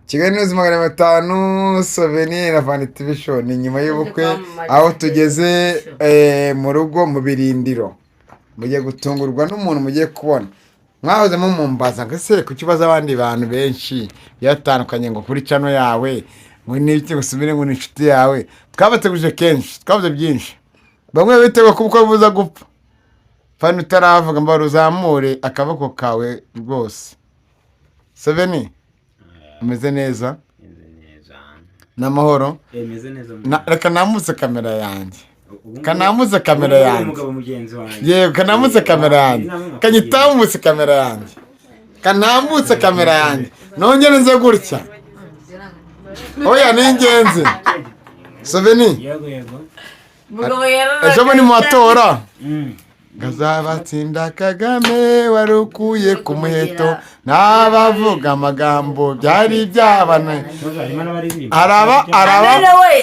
Kigali News 500 Souvenir na Vanity Vision ni nyuma y'ubukwe aho tugeze mu rugo mu birindiro mugiye gutungurwa n'umuntu mugiye kubona mwahoze mu mumbaza ngase ku kibazo abandi bantu benshi yatandukanye ngo kuri channel yawe ngo n'iki gusubire ngo n'inshuti yawe twabateguje kenshi twavuze byinshi bamwe bitego kuko buza gupfa fani utaravuga mba ruzamure akaboko kawe rwose Souvenir umeze neza n'amahoro reka namutse kamera yanjye kanamutse kamera yanjye yego kanamutse kamera yanjye kanyitamutse kamera yanjye kanamutse kamera yanjye nongere nze gutya oya ni ingenzi Souvenir ejo ni mu matora Gazabatsinda Kagame warukuye ku muheto n'abavuga amagambo byari byabana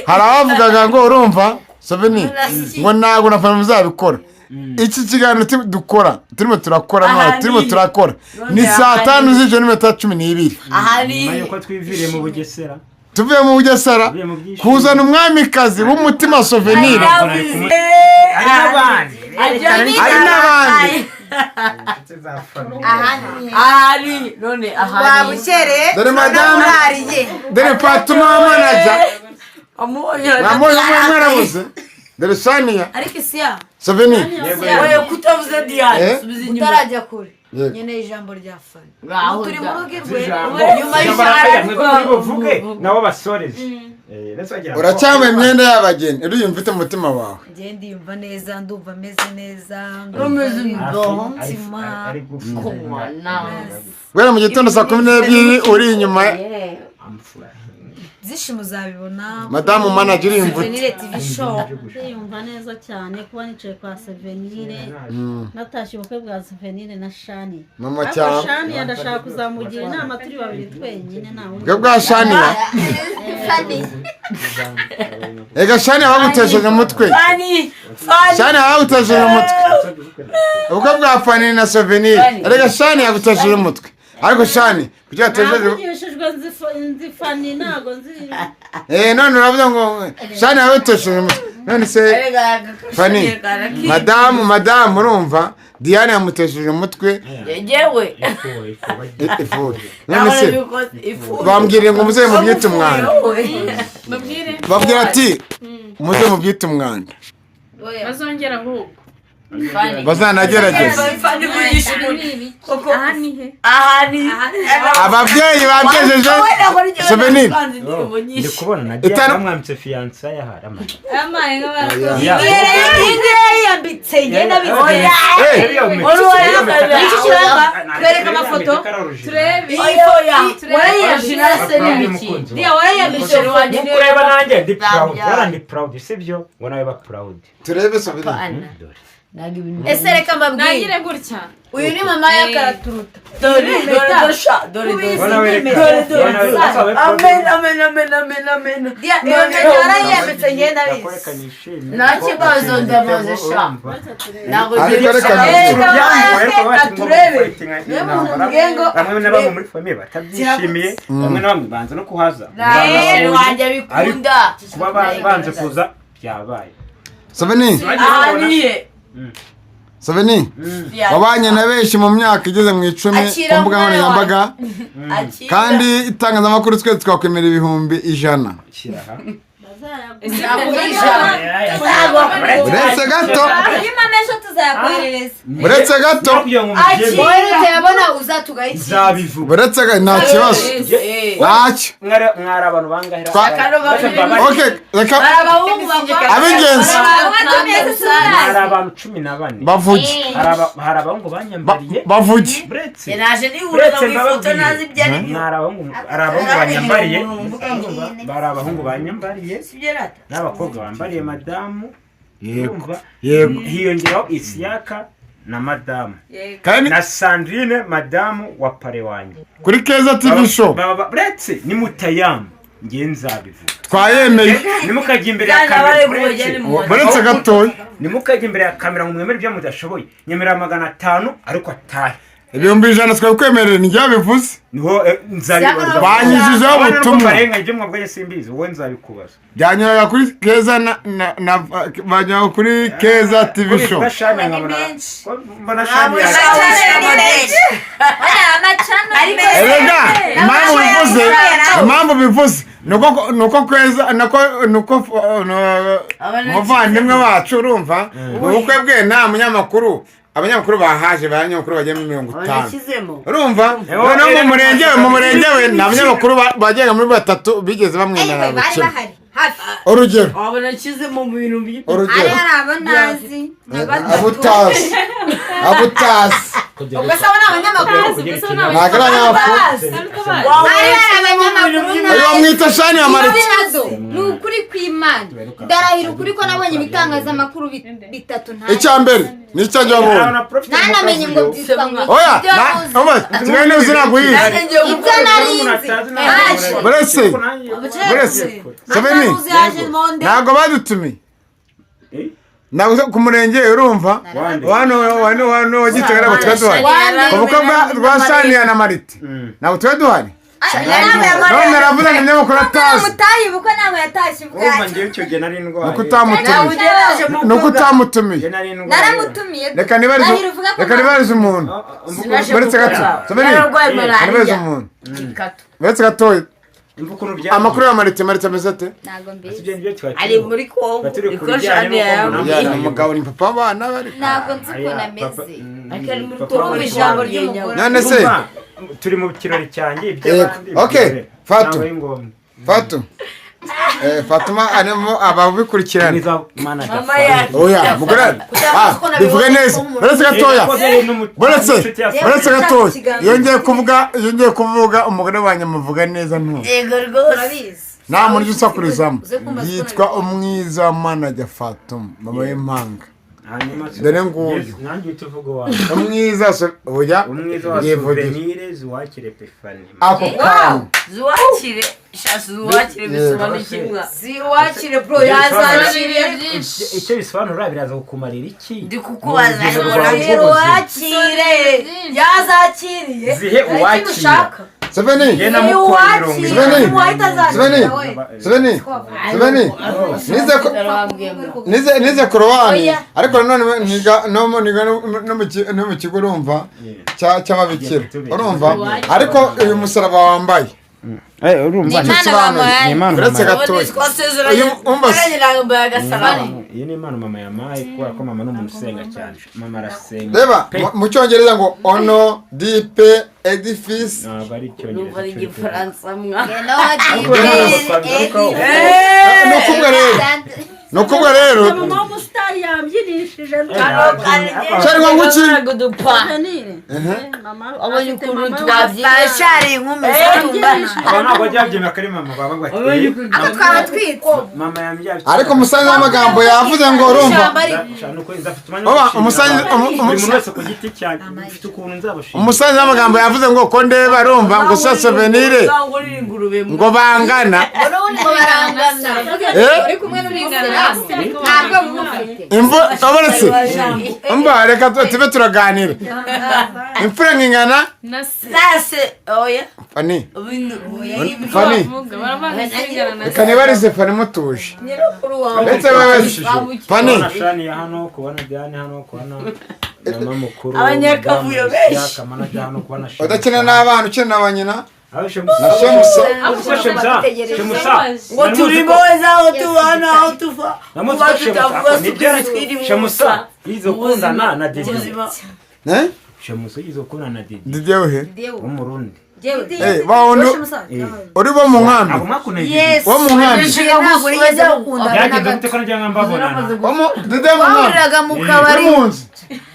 harabavugaga ngo urumva Souvenir ngo ntago nafana muzabikora iki kiganiro dukora turimo turakora ni saa 5 z'ijoro n'iminota 12 ahari uko twiviriye mu Bugesera tuvuye mu Bugesera kuzana umwamikazi w'umutima Souvenir ari n'abandi ahari none ahari wabukereye dore madamu dore Fatuma manager amoye mwarabuze dore Sania ariko siya Souvenir oya kutavuze Diane subiza inyuma utarajya kure nyene ijambo rya fani turi mu rugirwe nyuma y'ishara vuge nabo basoreze uracyambaye imyenda y'abageni uri yumvite umutima wawe ngiye ndiyumva neza ndumva meze neza wera mu gitondo saa 12 uri inyuma zishimo zabibona madamu manager uri yumva Souvenir TV show yumva neza cyane kuba nicaye kwa Souvenir natashye ubukwe bwa Souvenir na Shani mama cyane Shani yandashaka kuzamugira inama turi babiri twenyine nawe ubwo bwa Shani ega Shani abagutesheje umutwe Shani abagutesheje umutwe ubwo bwa Fani na Souvenir ega Shani yagutesheje umutwe ariko Shani kugira atejejwe nzifani nago nzi none uravuga ngo Shani yagutesheje umutwe none se Fani madamu urumva Diane yamutesheje umutwe yewe none se bambwire ngo muze mu byita umwanda babwira ati muze mu byita umwanda bazongera ahubwo bazanagerageza ahani ababyeyi bagejeje Souvenir ndi kubona nagiye namwambitse fiance yaharama yambitse ngenda bizoya twereka amafoto turebe kureba nanjye ndi proud sibyo ngo nawe ba proud turebe Souvenir ese reka mbabwire gutya uyu ni mama y'akaraturuta dore amen yarayembetse ngenda bizi nta kibazo ndamaze sha ntabwo turebe bamwe na bamwe muri famille batabyishimiye bamwe na bamwe banza no kuhaza wanjye bikunda kuba banze kuza byabaye Souvenir Souvenir wabanye na benshi mu myaka igeze mu 10 ku mbuga nkoranyambaga kandi itangazamakuru twe twakwemera 100 uretse gato imamesho tuzayakoherereza uretse gato yabona uzatugayikira uretse nta kibazo ntacyo mwari abantu bangahera okay reka abingenzi mwari abantu 14 bavuge hari abahungu banyambariye bavuge naje nihurira mu ifoto nazi byari mwari abahungu banyambariye bari abahungu banyambariye n'abakobwa bambariye madamu yego hiyongeraho Isiaka na madamu na Sandrine madamu wa pare wanjye kuri Keza TV show bretse ni mutayamu ngiye nzabivuga twayemeye nimukajya imbere ya kamera bretse gato nimukajya imbere ya kamera ngo mwemere ibyo mudashoboye nyemera 500 ariko atahe ibihumbi 100 twabikwemerera ni njye bivuze niho nzabibaza banyizijeho ubutumwa barenga ibyo mwabwaye simbizi wowe nzabikubaza byanyuraga kuri Keza na banyura kuri Keza TV show mbona shani impamvu bivuze nuko Keza nuko muvandimwe wacu urumva ubukwe bwe nta munyamakuru abanyamakuru bahaje abanyamakuru bagiye muri 50 urumva no mu murenge we n'abanyamakuru bagenda muri 3 bigeze bamwendana gukina urugero abonakizemo mu bintu by'iki urugero abanazi abutazi ubwo se abana abanyamakuru nagara abanyamakuru ayo mwita shani ya Marite ni ukuri kw'Imana ndarahira ukuri ko nabonye ibitangazamakuru bitatu nta icyambere ni icyanjye wabonye nanamenye ngo byitwa ngo oya tugende uzina guyiza ibyo narinzi buretse Seveni ntago badutumiye nawe ku murenge urumva wano wagitagara ngo twaduhari kuko rwa Shania na Marite ntabwo twaduhari none ravuze ngo nyamakuru atazi mutayibuka ntabwo yatashye ubwa ngiye icyo gihe nari ndwaye nuko utamutumiye naramutumiye reka nibarize umuntu buretse gato nibarize umuntu buretse gato amakuru ya Marite ameze ate ntago mbizi ari muri Kongo iko Shania ya umugabo ni papa abana bari ntago nzi ko nameze akari muri Kongo ijambo ry'umugore none se turi mu kirori cyanjye iby'abandi okay Fatu Fatuma anemo ababikurikirana mama yacu oya mugore bivuge neza buretse gatoya buretse gatoya yongeye kuvuga umugore wanjye muvuga neza ntu yego rwose nta muntu usakurizamo yitwa umwiza manager Fatuma mama y'impanga dore nguyu umwiza oya Souvenir Zuwakire Pefani ako kantu Zuwakire bisobanura kimwe ziwakire bro yazakiriye byinshi icyo bisobanura biraza kukumarira iki ndi kukubaza wakire yazakiriye zihe uwakira Seveni nize korowani ariko none no mu kigo urumva cy'ababikira urumva ariko uyu musaraba wambaye urumva uretse gatoya iyi ni impano mama yamaye kubera ko mama n'umuntu usenga cyane mama arasenga reba mu cyongereza ngo ono dipe edifice ntabwo ari numva ari igifaransa nukubwa rero mama w'umusitari yabyinishije cyari ngo iki abonye ukuntu twabyashari inkumi ntabwo byabyemera ko ari mama baba bateye twaba twitse mama yambyaye ariko umusanzu w'amagambo yavuze ngo urumva umusanzu w'amagambo yavuze ngo ko ndeba arumva ngo sa Souvenir ngo bangana uri kumwe n'umugore ntabwo mufite imvu abaretse umba reka tube turaganira imfura ngingana sase oya Fani reka nibarize Fani mutuje ndetse babashije Fani Shania hano kubona Diane hano kubona mama mukuru abanyakavuyo benshi udakina n'abana ukina n'abanyina ngo turimo aho tubana aho tuva Shemusa yizokundana na Didi Shemusa yizokundana na Didi Didi wehe umurundi uri bo mu nkambi wo mu nkambi Didi mu nkambi mu kabari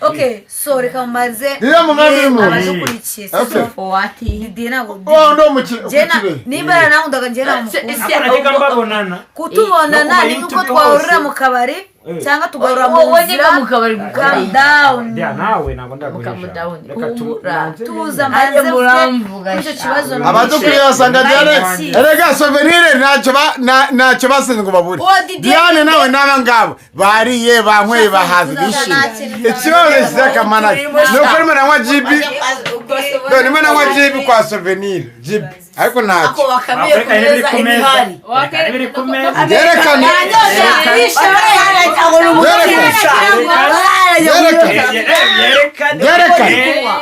okay so reka mumaze abadukurikiye so what Didi nabo ndo mukire niba nawe ndaga njye nawe mbabonana kutubonana ni uko twahurira mu kabari cyangwa tugarura mu nzira mu kabari calm down nawe ntabwo ndaguhisha tuza maze muramvuga icyo kibazo abadukuriye basanga Diane erega souvenir ntacyo basenze ngo babure Diane nawe n'aba ngabo bariye banyweye bahaze bishimye ikibazo kizakamana nuko arimo nanywa jibi arimo nanywa jibi kwa souvenir jibi ariko ntacyo yerekane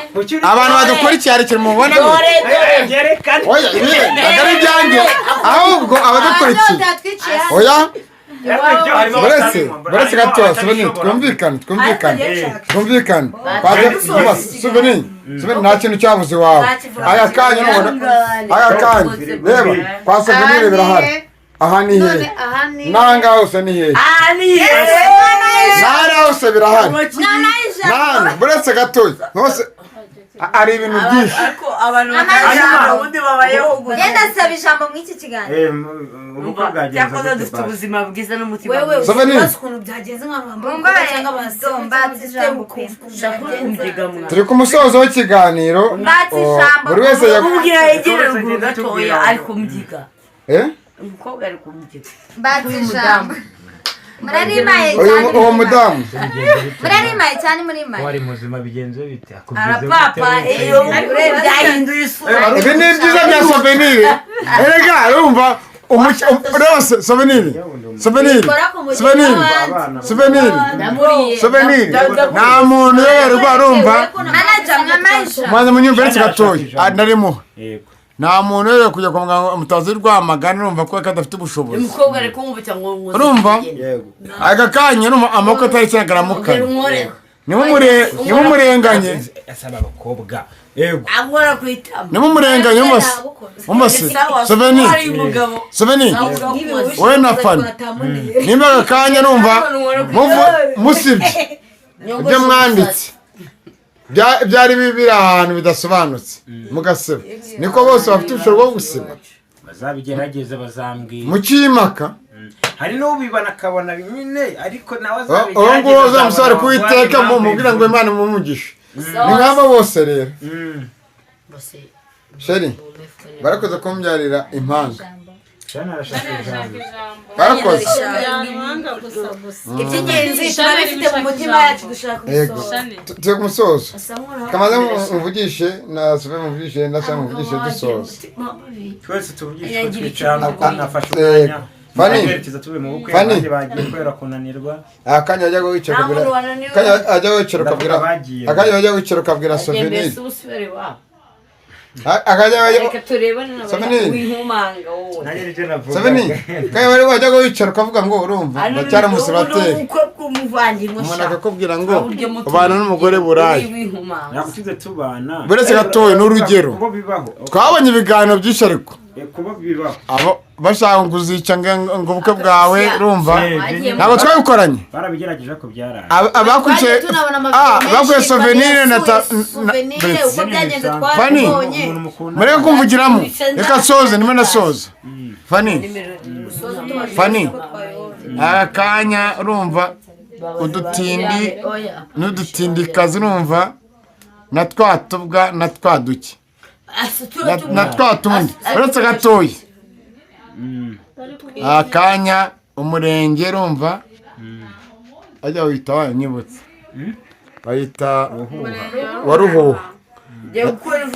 abantu badukurikiye hari ikintu mubona oya agari ibyanjye ahubwo abadukurikiye oya buretse gatoya twumvikane souvenir nta kintu cyabuze iwawe aya kanya reba kwa souvenir birahari aha ni hehe nanga hose ni hehe nara hose birahari nana buretse gatoya hose ari ibintu byinshi ariko abantu bakajya ubundi babayeho gusa yenda saba ijambo mu iki kiganiro cyakoze dufite ubuzima bwiza n'umutima wewe uzi ukuntu byagenze nk'abantu cyangwa abasomba turi ku musozo w'ikiganiro buri wese yakubwira yegere ruguru gatoya ari kumubyiga umukobwa ari kumubyiga mbati ijambo murarimaye uwo mudamu murarimaye cyane murimaye wari muzima bigenze bite arapapa iyo byahinduye isura ibi ni byiza bya souvenir erega urumva souvenir nta muntu yoberwa urumva mwanze munyumve uretse gatoya ndarimo nta muntu rero kujya kwa muganga mutazi Rwamagana urumva ko kadafite ubushobozi umukobwa ari kumubita ngo urumva aka kanya amaboko atari cyagaramuka nimumurenganye asaba abakobwa yego angora kwitama nimumurenganye umase souvenir wowe na Fanny nimba aka kanya urumva musibye ibyo mwanditse byari biri ahantu bidasobanutse mugaseba niko bose bafite ubushobozi bwo gusiba bazabigerageza bazambwira mu cyimaka hari n'ubibana akabona nyine ariko nawe azabigerageza ngo uzamusare kuwiteka mubwira ngo Imana mumugishe ni nk'aba bose rero sheri barakoze kumbyarira impanga barakoze iby'ingenzi turabifite mu mutima yacu dushaka turi ku musozo kamaze muvugishe na Sophie muvugishe na Sam muvugishe dusoza twese tuvugishe twicara ko nafashe umwanya Fanny bagiye kwera kunanirwa akanya ajya wicara kabwira Souvenir reka turebane n'abihumanga wowe Souvenir kaya bari wajya wicara ukavuga ngo urumva bacyara musibateri umuntu akakubwira ngo ubana n'umugore burayi nakutuze tubana buretse gatoye n'urugero twabonye ibiganiro byinshi ariko kuba bibaho abo bashaka kuzica ngo ubukwe bwawe urumva ntabwo twabikoranye barabigerageje ko byarara bakuye Souvenir na Fanny mureke kumvugiramo reka soze nimwe nasoza Fanny akanya urumva udutindi n'udutindikazi urumva na twatubwa na twaduke na twatundi uretse gatoya akanya umurenge urumva ajya wita wanyibutse bayita waruhuha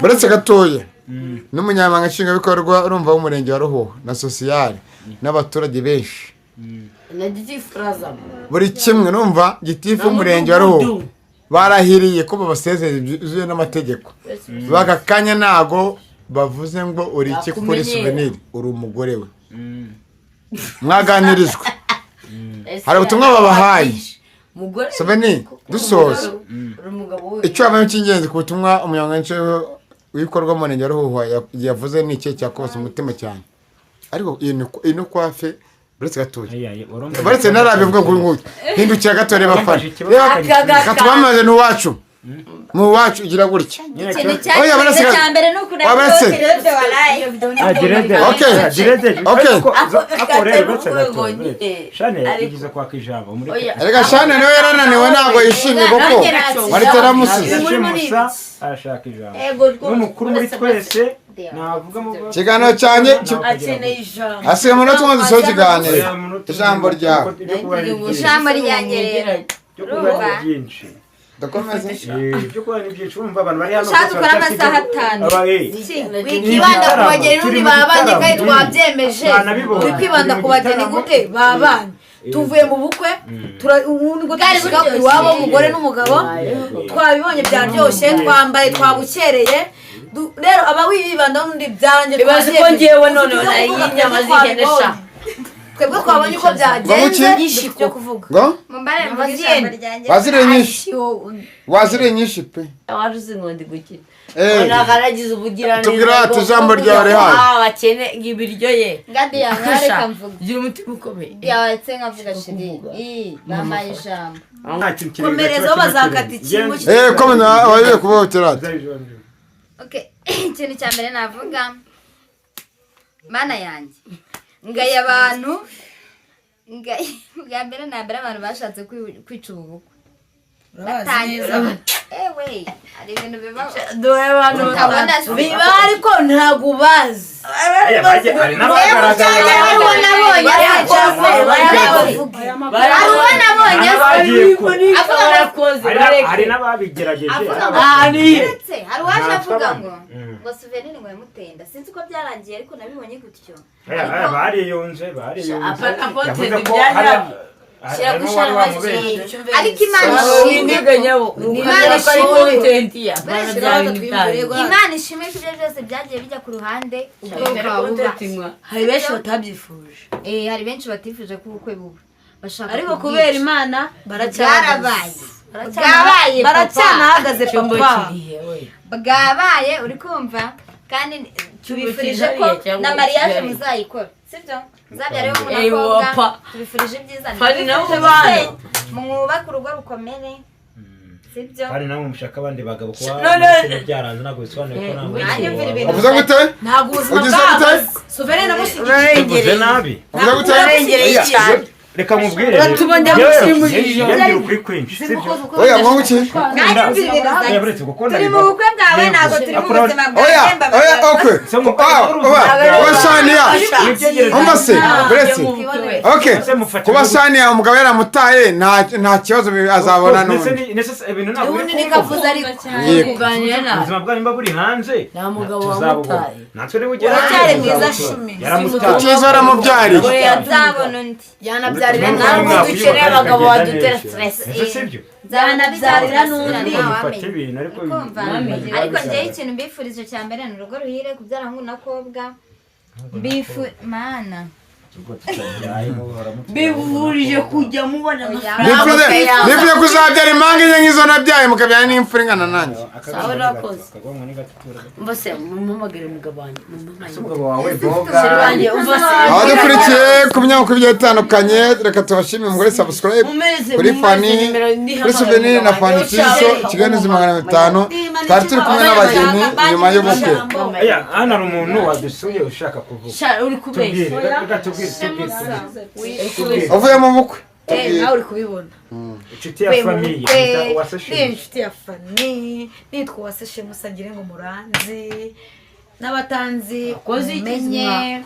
uretse gatoya n'umunyamabanga nshingwabikorwa urumva w'umurenge wa Ruhuha na sosiyale n'abaturage benshi buri kimwe urumva gitifu w'umurenge wa Ruhuha barahiriye ko babasezerera byuzuye n'amategeko baka kanya nago bavuze ngo uri iki kuri Souvenir uri umugore we mwaganirijwe hari ubutumwa babahaye Souvenir dusoza icyo abaye cy'ingenzi ku butumwa umunyamwinshi w'ikorwa mu Murenge wa Ruhuha yavuze ni iki cyakose umutima cyane ariko ino kwafe buretse gatoya buretse narabivuga ngo hindukira gatoya bafana katubamaze n'uwacu mu wacu ugira gutya ikintu cya mbere ni ukuntu direde waraye reka shane niwe yarananiwe ntabwo yishimye kuko wari teramusize arashaka ijambo n'umukuru muri twese navuga mu ikiganiro cyanjye hasigaye umunota umwe dusoza ikiganiro ijambo ryawe byinshi dukomeze ibyo kubona ni byinshi urumva abantu bari hano ushaka ukora amasaha 5 wikibanda ku bageni n'undi babanye kandi twabyemeje wikwibanda ku bageni gute babanye tuvuye mu bukwe ngo tushika iwabo umugore n'umugabo twabibonye byaryoshye twambaye twabukereye rero abawibanda n'undi byanjye bibaze ko ngewe none y'inyama z'ihene sha twebwe twabonye uko byagenze byo kuvuga ngo mumbare mvugiyene wazire nyinshi pe waruzi ngo ndi gukira nakaragize ubugirane tubwira ijambo ryawe hayi bakene ibiryo ye ngadi yangareka mvuga gira umutima ukomeye yawetse nkavuga shiri bamaye ijambo komerezo bazakata ikintu komena wayiye kubohotera okay ikintu cya mbere navuga mana yanjye ngaye abantu bwa mbere na mbere abantu bashatse kwica ubukwe batangiza ewe ari ibintu bibaho dore abantu biba ariko ntabwo bazi hari n'ababigerageje hari uwaje avuga ngo souvenir ngo yamutenda sinzi uko byarangiye ariko nabibonye gutyo bariyunze yavuze ko ariko Imana ishimwe ko ibyo byose byagiye bijya ku ruhande hari benshi batabyifuje hari benshi batifuje ko ubukwe buba bashaka ariko kubera Imana baracyanahagaze papa bwabaye uri kumva kandi tubifurije ko na mariage muzayikora sibyo zabyariho umunakobwa tubifurije ibyiza mwubaka urugo rukomere sibyo hari namwe mushaka abandi bagabo kuba byaranze ntabwo bisobanuye ko namwe uvuze gute ntabwo ubuzima bwawe Souvenir nabushyigikiye nabi uvuze gute cyane reka mubwire tubonye mushimisho yagiye kuri kwinshi sibyo oya mwanguki turi mu bukwe bwawe ntabwo turi mu buzima bwawe oya okay kuba Shania umase buretse okay kuba Shania umugabo yaramutaye nta kibazo azabona n'undi nikavuze ariko kuganira nawe ubuzima bwawe nimba buri hanze nta mugabo wamutaye natwe niwe ugera uracyari mwiza shumi ukiza aramubyariye yazabona undi yanabyarira nawe dukeneye abagabo badutera stress zanabyarira n'undi ariko njyewe ikintu mbifurije cya mbere ni urugo ruhire kubyara hungu na kobwa mana bivurije kujya mubona amafaranga nifuje kuzabyara impanga enye nk'izo nabyaye mukabyara n'imfura ingana nanjye sawa urakoze mbose mumamagare umugabo wanjye abadukurikiye ku binyamakuru bigiye bitandukanye reka tubashimire umugore subscribe kuri Fani kuri Souvenir na Fani Tiso Kigali n'izi 500 twari turi kumwe n'abageni nyuma y'ubukwe hano hari umuntu wadusuye ushaka kuvuga uri kubeshya uvuye mu bukwe nawe uri kubibona inshuti ya famiye inshuti ya Fani nitwa Uwase musagire ngo muranzi n'abatanzi mumenye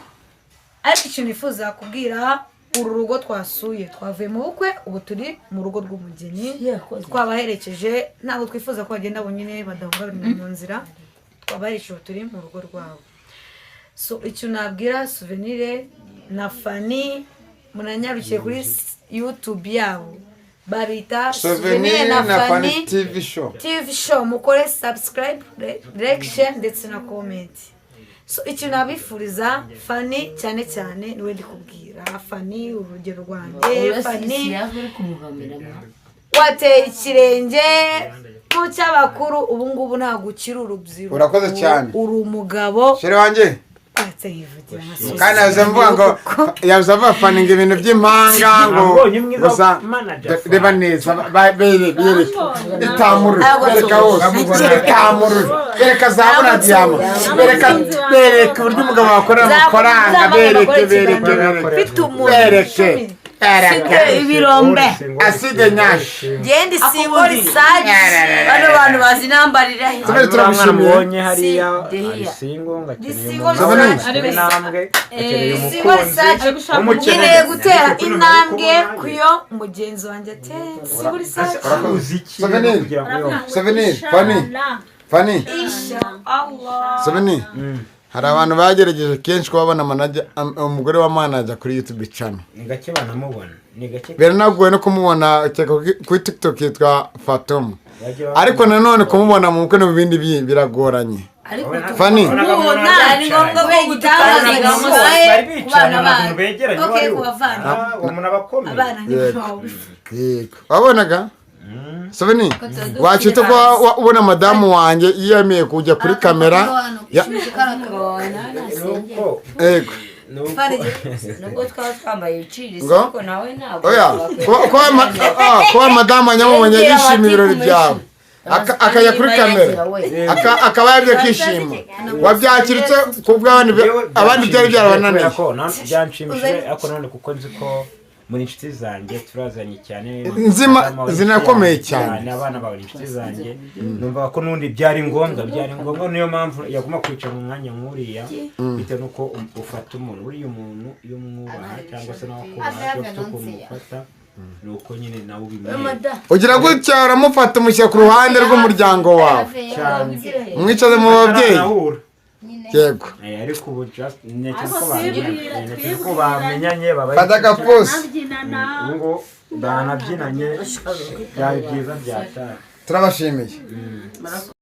ariko icyo nifuza kubwira uru rugo twasuye twavuye mu bukwe ubu turi mu rugo rw'umugeni twabaherekeje ntabwo twifuza ko bagenda bonyine badahungabana mu nzira twabaherekeje turi mu rugo rwabo so icyo nabwira Souvenir na Fani munanyarukiye kuri YouTube yabo babita Souvenir na Fani TV show mukore subscribe like share ndetse na comment so icyo nabifuriza Fani cyane cyane niwe ndikubwira Fani urugero rwanjye Fani wateye ikirenge mu cy'abakuru ubu ngubu ntabwo ukiri urubyiruko urakoze cyane uri umugabo shere wanjye twatse yivugira nka kandi yavuze mvuga ngo yavuze abafaninga ibintu by'impanga ngo gusa reba neza bereke itamurure bereka hose itamurure bereka zabona diyama bereka uburyo umugabo wakorera amafaranga bereke ibirombe aside nyashi genda isingo risaje bano bantu bazi nambarira Sabine turamushimiye hariya isingo ngakeneye intambwe akeneye umukunzi nkeneye gutera intambwe kuyo mugenzi wanjye ateye isingo risaje Sabine Fani Sabine hari abantu bagerageje kenshi kubabona umugore wa manager kuri YouTube channel ni gake banamubona ni gake biranagoye no kumubona kuri TikTok yitwa Fatuma ariko nanone kumubona mu bukwe no bindi biragoranye Fani ni ngombwa ko gutangaza bari bicana abantu begeranye bari umuntu abakomeye abana yego wabonaga Sabine wacita ko ubona madamu wanjye yiyemeye kujya kuri kamera yego nubwo twaba twambaye ibicirizi ariko nawe ntabwo kuba madamu anyamubonye yishimiye ibirori byawe akajya kuri kamera akaba yabyo kwishima wabyakiritse kubwo abandi byari byarabananiye byanshimishije ariko none kuko nzi ko muri inshuti zanjye turazanye cyane nzima zinakomeye cyane abana bawe inshuti zanjye numva ko nundi byari ngombwa niyo mpamvu yaguma kwicara mu mwanya nk'uriya bitewe nuko ufata umuntu uriya umuntu iyo mwubaha cyangwa se nawe akubaha ufite ukuntu ufata nuko nyine nawe ubimenya ugira gutya uramufata umushyira ku ruhande rw'umuryango wawe mwicaze mu babyeyi yego ariko ubu ntekereza ko bamenyanye babaye badagapusi ngo banabyinanye byari byiza byataye turabashimiye